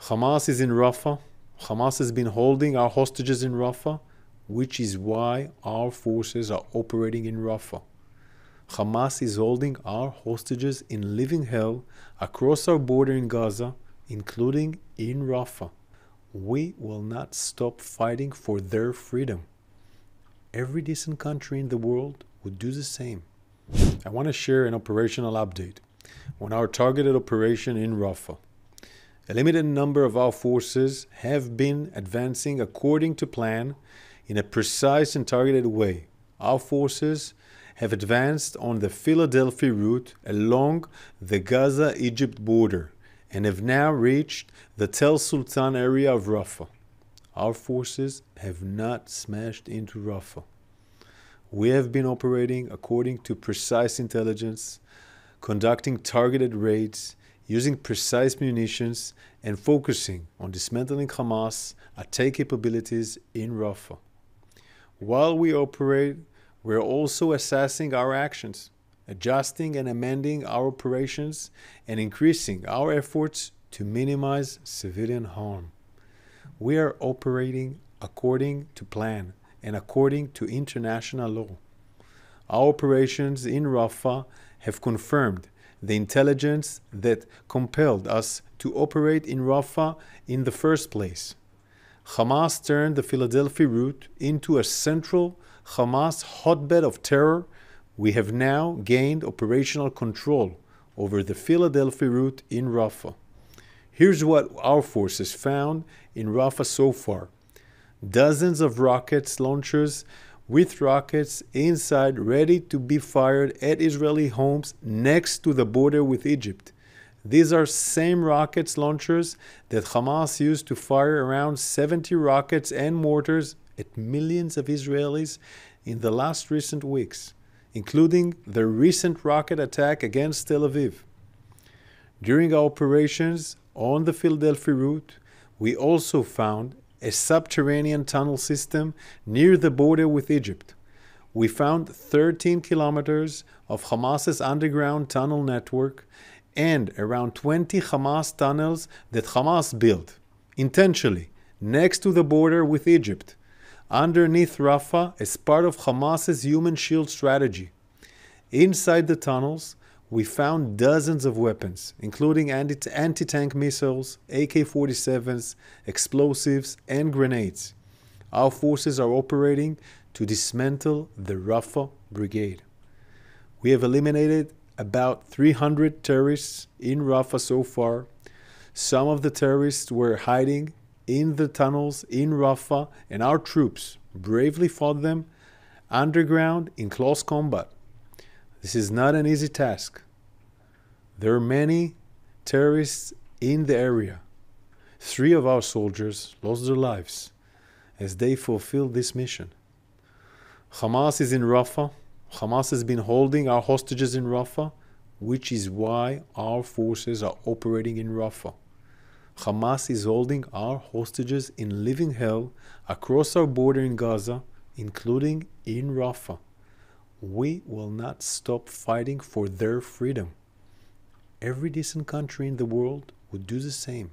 Hamas is in Rafah. Hamas has been holding our hostages in Rafah, which is why our forces are operating in Rafah. Hamas is holding our hostages in living hell across our border in Gaza, including in Rafah. We will not stop fighting for their freedom. Every decent country in the world would do the same. I want to share an operational update on our targeted operation in Rafah. A limited number of our forces have been advancing according to plan in a precise and targeted way. Our forces have advanced on the Philadelphia route along the Gaza-Egypt border and have now reached the Tel Sultan area of Rafah. Our forces have not smashed into Rafah. We have been operating according to precise intelligence, conducting targeted raids, using precise munitions, and focusing on dismantling Hamas attack capabilities in Rafah. While we operate, we're also assessing our actions, adjusting and amending our operations, and increasing our efforts to minimize civilian harm. We are operating according to plan and according to international law. Our operations in Rafah have confirmed the intelligence that compelled us to operate in Rafah in the first place. Hamas turned the Philadelphia route into a central Hamas hotbed of terror. We have now gained operational control over the Philadelphia route in Rafah. Here's what our forces found in Rafah so far. Dozens of rocket launchers with rockets inside ready to be fired at Israeli homes next to the border with Egypt. These are same rocket launchers that Hamas used to fire around 70 rockets and mortars at millions of Israelis in the last recent weeks, including the recent rocket attack against Tel Aviv. During our operations on the Philadelphia route, we also found a subterranean tunnel system near the border with Egypt. We found 13 kilometers of Hamas's underground tunnel network and around 20 Hamas tunnels that Hamas built, intentionally, next to the border with Egypt, underneath Rafah as part of Hamas's human shield strategy. Inside the tunnels, we found dozens of weapons, including anti-tank missiles, AK-47s, explosives, and grenades. Our forces are operating to dismantle the Rafah brigade. We have eliminated about 300 terrorists in Rafah so far. Some of the terrorists were hiding in the tunnels in Rafah, and our troops bravely fought them underground in close combat. This is not an easy task. There are many terrorists in the area. 3 of our soldiers lost their lives as they fulfilled this mission. Hamas is in Rafah. Hamas has been holding our hostages in Rafah, which is why our forces are operating in Rafah. Hamas is holding our hostages in living hell across our border in Gaza, including in Rafah. We will not stop fighting for their freedom. Every decent country in the world would do the same.